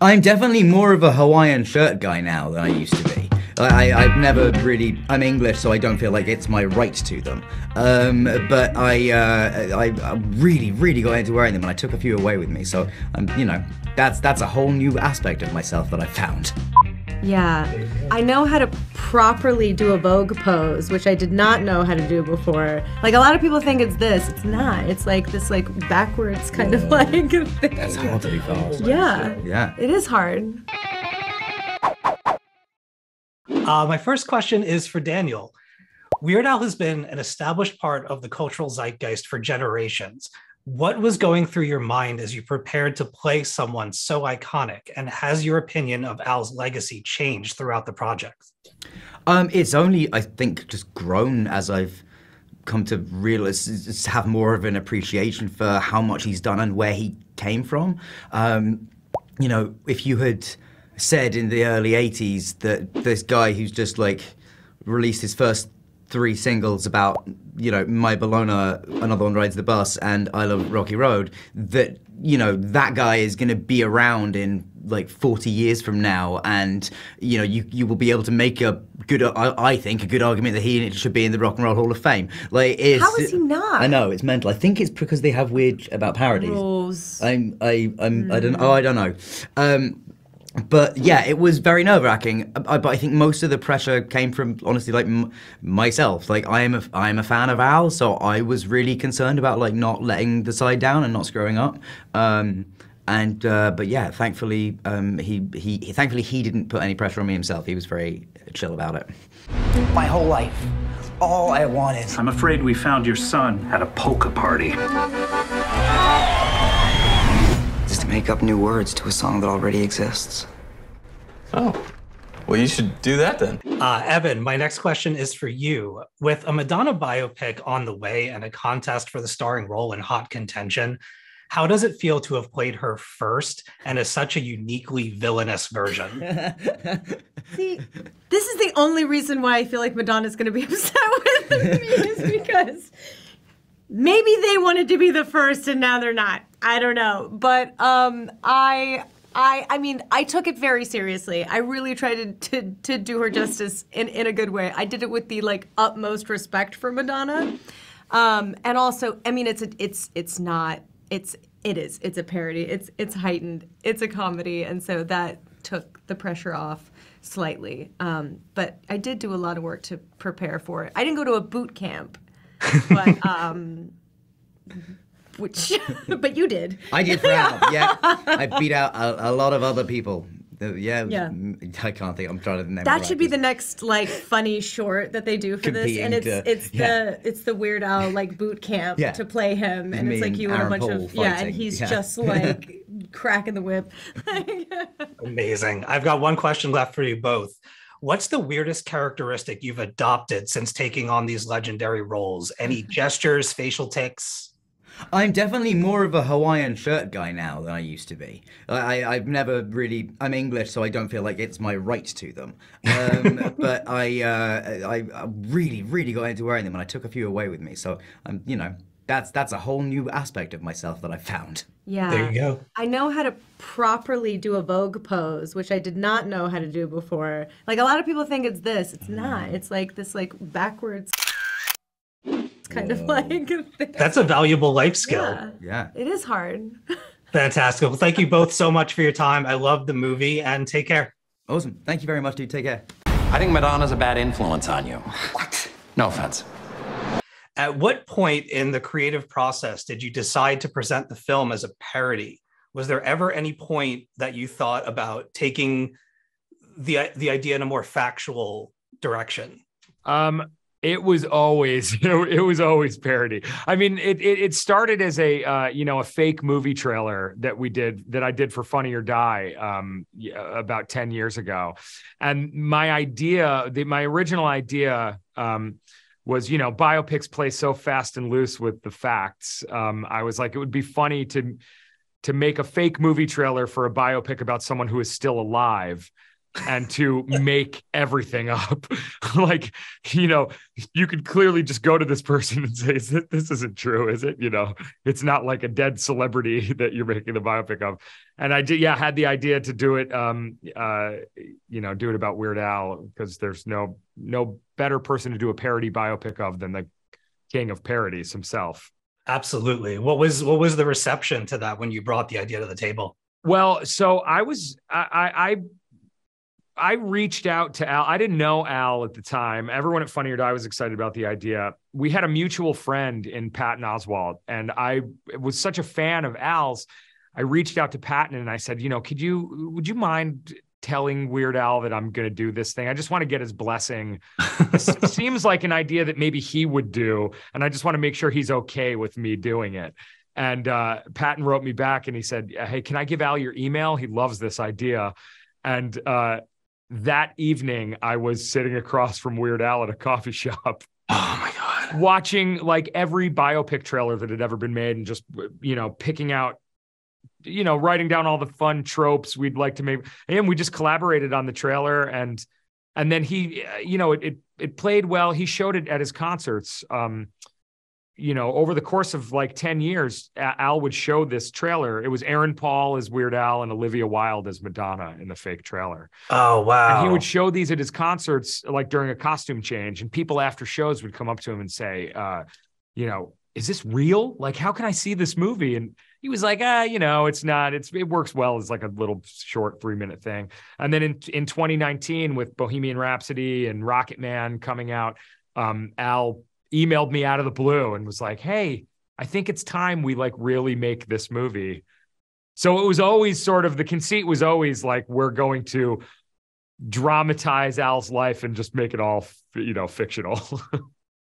I'm definitely more of a Hawaiian shirt guy now than I used to be. I've never really, I'm English, so I don't feel like it's my right to them. But I really, really got into wearing them, and I took a few away with me. So, you know, that's a whole new aspect of myself that I found. Yeah, I know how to properly do a Vogue pose, which I did not know how to do before. Like, a lot of people think it's this. It's not. It's like this, like, backwards kind of like thing. That's hard to be fast. Yeah. Yeah. It is hard. My first question is for Daniel. Weird Al has been an established part of the cultural zeitgeist for generations. What was going through your mind as you prepared to play someone so iconic? And has your opinion of Al's legacy changed throughout the project? It's only, I think, just grown as I've come to realize, have more of an appreciation for how much he's done and where he came from. You know, if you had said in the early 80s that this guy who's just like released his first 3 singles about, you know, My Bologna, Another One Rides the Bus, and I Love Rocky Road, that, you know, that guy is going to be around in like 40 years from now, and, you know, you will be able to make a good, I think, a good argument that he should be in the Rock and Roll Hall of Fame. Like, how is he not? I know, it's mental. I think it's because they have weird about parodies. Rules. I don't know. But yeah, it was very nerve-wracking. But I think most of the pressure came from, honestly, like myself. Like, I am a fan of Al, so I was really concerned about like not letting the side down and not screwing up. But yeah, thankfully, he didn't put any pressure on me himself. He was very chill about it. My whole life, all I wanted. I'm afraid we found your son at a polka party. Is to make up new words to a song that already exists. Oh, well, you should do that then. Evan, my next question is for you. With a Madonna biopic on the way and a contest for the starring role in hot contention, how does it feel to have played her first and as such a uniquely villainous version? See, this is the only reason why I feel like Madonna's going to be upset with me, is because maybe they wanted to be the first and now they're not. I don't know. But I mean, I took it very seriously. I really tried to do her justice in a good way. I did it with the like utmost respect for Madonna. And also, I mean, it's a parody. It's heightened. It's a comedy. And so that took the pressure off slightly. But I did do a lot of work to prepare for it. I didn't go to a boot camp, but but you did. I did for Al, yeah. I beat out a lot of other people. Yeah. I can't think. I'm trying to name. That should be the next like funny short that they do for this, and it's the Weird Al like boot camp to play him, and it's like you and a bunch of and he's just like cracking the whip. Amazing. I've got one question left for you both. What's the weirdest characteristic you've adopted since taking on these legendary roles? Any gestures, facial tics? I'm definitely more of a Hawaiian shirt guy now than I used to be. I've never really, I'm English, so I don't feel like it's my right to them. But I really, really got into wearing them, and I took a few away with me. So, you know, that's a whole new aspect of myself that I found. Yeah. There you go. I know how to properly do a Vogue pose, which I did not know how to do before. Like, a lot of people think it's this. It's not. It's like this, like, backwards kind of like. That's a valuable life skill. Yeah. It is hard. Fantastic. Well, thank you both so much for your time. I love the movie, and take care. Awesome. Thank you very much, dude. Take care. I think Madonna's a bad influence on you. What? No offense. At what point in the creative process did you decide to present the film as a parody? Was there ever any point that you thought about taking the idea in a more factual direction? It was always parody. I mean, it started as a fake movie trailer that I did for Funny or Die about 10 years ago, and my original idea was, biopics play so fast and loose with the facts. I was like, it would be funny to make a fake movie trailer for a biopic about someone who is still alive. and to make everything up. Like, you could clearly just go to this person and say, this isn't true, is it? It's not like a dead celebrity that you're making the biopic of. And I had the idea to do it, do it about Weird Al, because there's no better person to do a parody biopic of than the king of parodies himself. Absolutely. What was the reception to that when you brought the idea to the table? Well, so I reached out to Al. I didn't know Al at the time. Everyone at Funny or Die was excited about the idea. We had a mutual friend in Patton Oswalt, and I was such a fan of Al's. I reached out to Patton and I said, would you mind telling Weird Al that I'm going to do this thing? I just want to get his blessing. This seems like an idea that maybe he would do, and I just want to make sure he's okay with me doing it. And Patton wrote me back and he said, hey, can I give Al your email? He loves this idea. And that evening, I was sitting across from Weird Al at a coffee shop. Oh my God. Watching like every biopic trailer that had ever been made and just, picking out, writing down all the fun tropes we'd like to make. And we just collaborated on the trailer. And then he, it played well. He showed it at his concerts. Over the course of like 10 years, Al would show this trailer. It was Aaron Paul as Weird Al and Olivia Wilde as Madonna in the fake trailer. Oh, wow. And he would show these at his concerts, like during a costume change. And people after shows would come up to him and say, is this real? Like, how can I see this movie? And he was like, it's not. It works well as like a little short 3-minute thing. And then in 2019 with Bohemian Rhapsody and Rocket Man coming out, Al emailed me out of the blue and was like, hey, I think it's time we like really make this movie. So it was always sort of, the conceit was always like, we're going to dramatize Al's life and just make it all, fictional.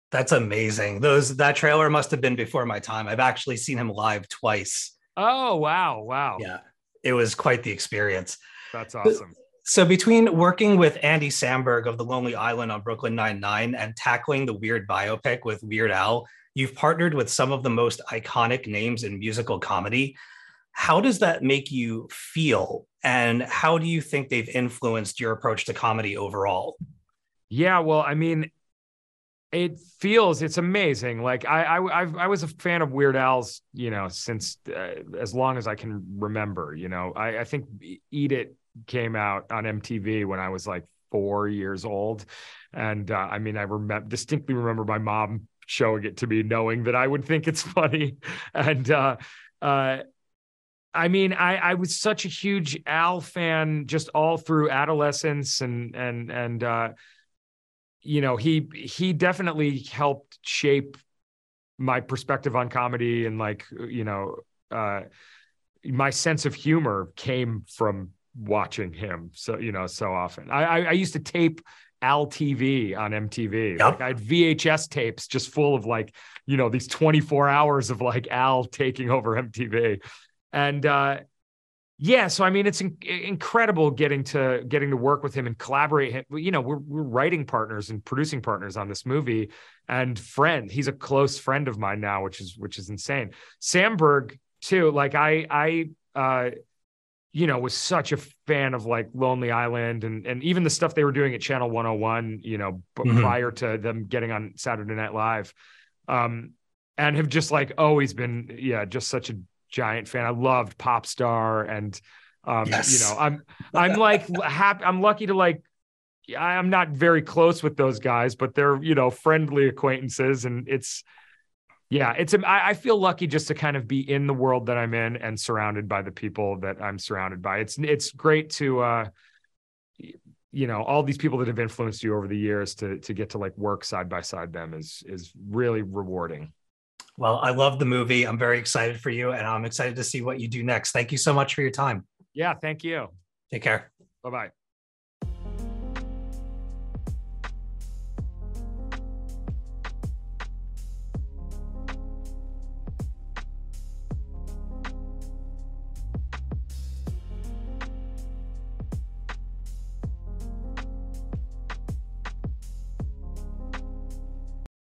That's amazing. That trailer must have been before my time. I've actually seen him live twice. Oh, wow. Yeah, it was quite the experience. That's awesome. So between working with Andy Samberg of The Lonely Island on Brooklyn Nine-Nine and tackling the Weird biopic with Weird Al, you've partnered with some of the most iconic names in musical comedy. How does that make you feel? And how do you think they've influenced your approach to comedy overall? Yeah, well, I mean, it's amazing. Like I was a fan of Weird Al's, since as long as I can remember. I think Eat It came out on MTV when I was like 4 years old. And I distinctly remember my mom showing it to me, knowing that I would think it's funny. And I was such a huge Al fan just all through adolescence. And he definitely helped shape my perspective on comedy. And my sense of humor came from watching him so often. I used to tape Al TV on MTV. Yep. Like I had VHS tapes just full of these 24 hours of like Al taking over MTV. And so it's incredible getting to work with him and collaborate. We're writing partners and producing partners on this movie, and friend. He's a close friend of mine now, which is insane. Samberg too. Like I was such a fan of like Lonely Island and even the stuff they were doing at Channel 101, but prior to them getting on Saturday Night Live, and have just like always been, just such a giant fan. I loved Pop Star, and yes. I'm like happy. I'm lucky to like. I'm not very close with those guys, but they're friendly acquaintances, and I feel lucky just to kind of be in the world that I'm in and surrounded by the people that I'm surrounded by. It's great to all these people that have influenced you over the years to get to like work side by side them is really rewarding. Well, I love the movie. I'm very excited for you, and I'm excited to see what you do next. Thank you so much for your time. Yeah, thank you. Take care. Bye-bye.